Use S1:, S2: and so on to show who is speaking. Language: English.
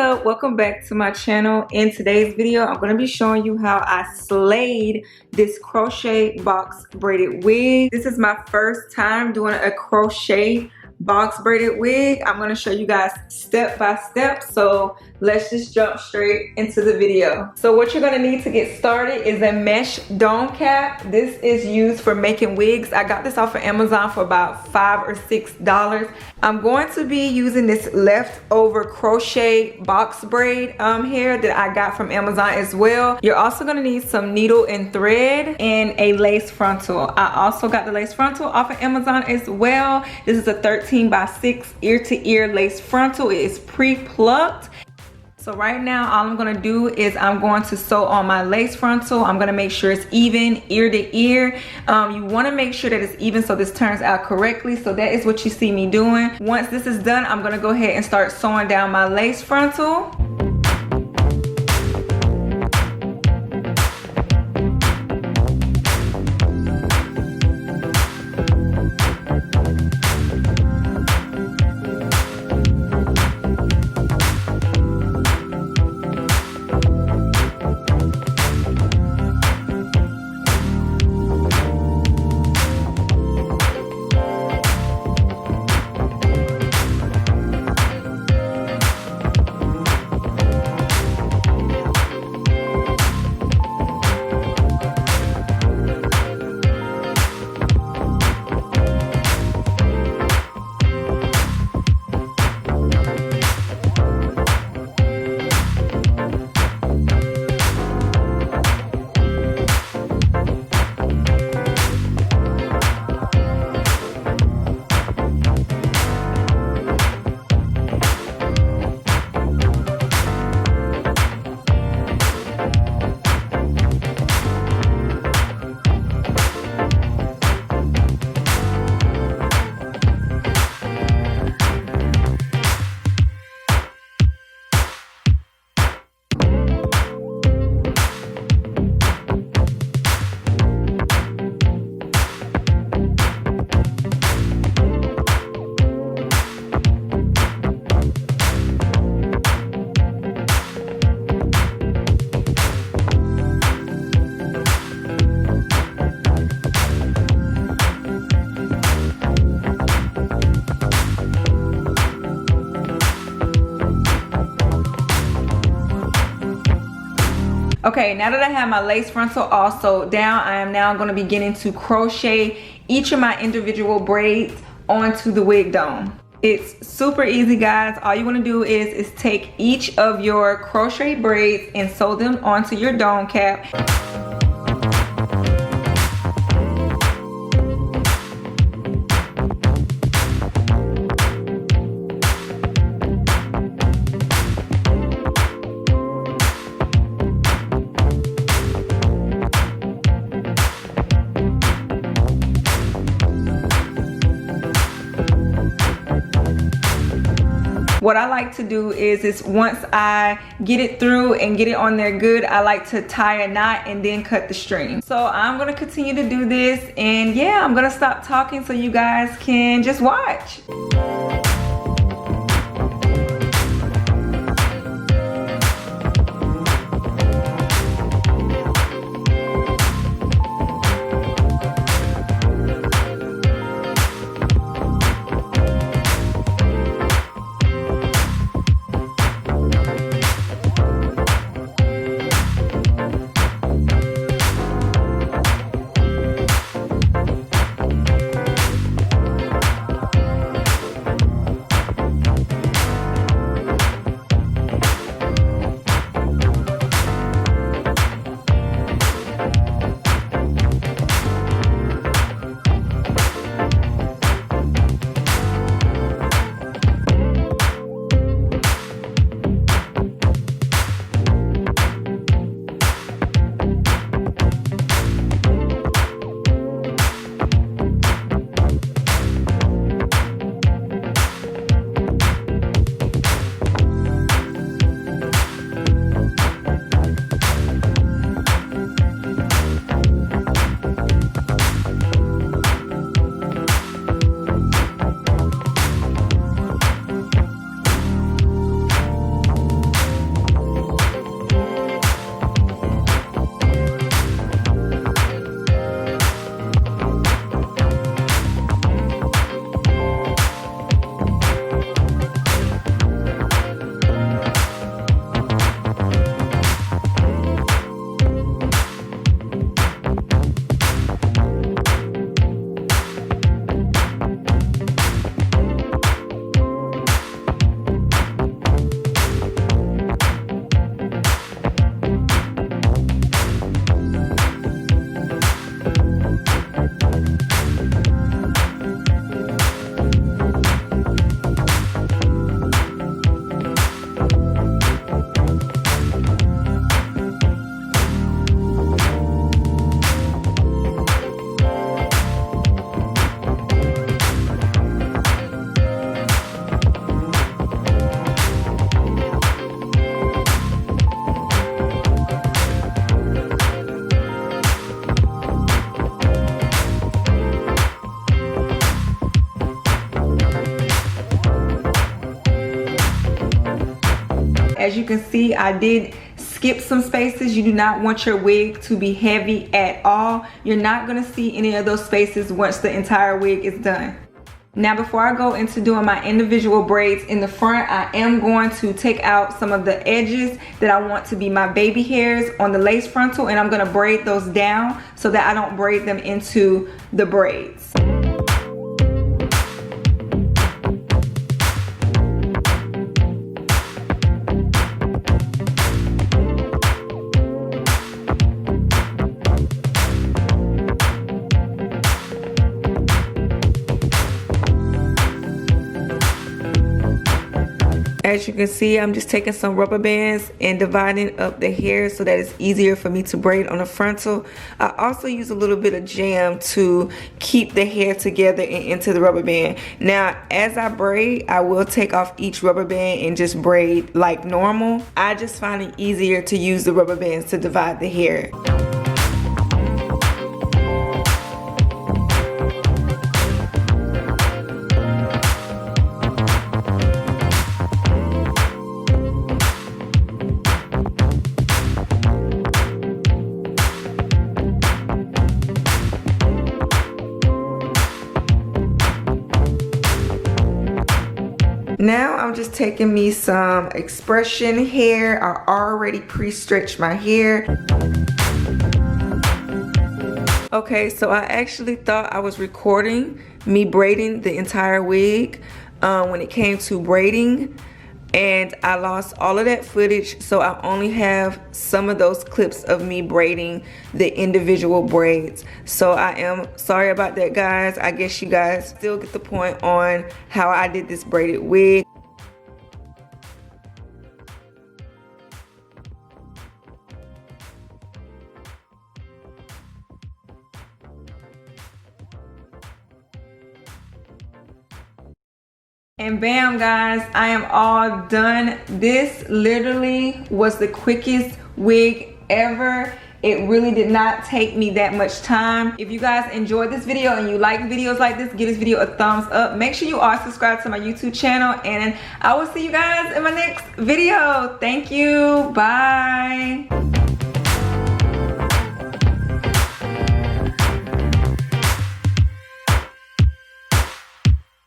S1: up? Welcome back to my channel. In today's video, I'm going to be showing you how I slayed this crochet box braided wig. This is my first time doing a crochet box braided wig. I'm going to show you guys step by step, so let's just jump straight into the video. So what you're going to need to get started is a mesh dome cap. This is used for making wigs. I got this off of Amazon for about $5 or $6. I'm going to be using this leftover crochet box braid hair that I got from Amazon as well. You're also going to need some needle and thread and a lace frontal. I also got the lace frontal off of Amazon as well. This is a 13x6 ear-to-ear lace frontal. It is pre-plucked. So right now, all I'm gonna do is I'm going to sew on my lace frontal. I'm gonna make sure it's even ear to ear. You wanna make sure that it's even so this turns out correctly. So that is what you see me doing. Once this is done, I'm gonna go ahead and start sewing down my lace frontal. Okay, now that I have my lace frontal all sewed down, I am now going to be beginning to crochet each of my individual braids onto the wig dome. It's super easy, guys. All you want to do is take each of your crochet braids and sew them onto your dome cap. What I like to do is once I get it through and get it on there good, I like to tie a knot and then cut the string. So I'm gonna continue to do this, and yeah, I'm gonna stop talking so you guys can just watch. As you can see, I did skip some spaces. You do not want your wig to be heavy at all. You're not gonna see any of those spaces once the entire wig is done. Now before I go into doing my individual braids in the front, I am going to take out some of the edges that I want to be my baby hairs on the lace frontal, and I'm gonna braid those down so that I don't braid them into the braids. As you can see, I'm just taking some rubber bands and dividing up the hair so that it's easier for me to braid on the frontal. I also use a little bit of jam to keep the hair together and into the rubber band. Now, as I braid, I will take off each rubber band and just braid like normal. I just find it easier to use the rubber bands to divide the hair. Now I'm just taking me some expression hair. I already pre-stretched my hair. Okay, so I actually thought I was recording me braiding the entire wig when it came to braiding, and I lost all of that footage, so I only have some of those clips of me braiding the individual braids. So I am sorry about that, guys. I guess you guys still get the point on how I did this braided wig. And bam, guys, I am all done. This literally was the quickest wig ever. It really did not take me that much time. If you guys enjoyed this video and you like videos like this, give this video a thumbs up. Make sure you are subscribed to my YouTube channel, and I will see you guys in my next video. Thank you. Bye.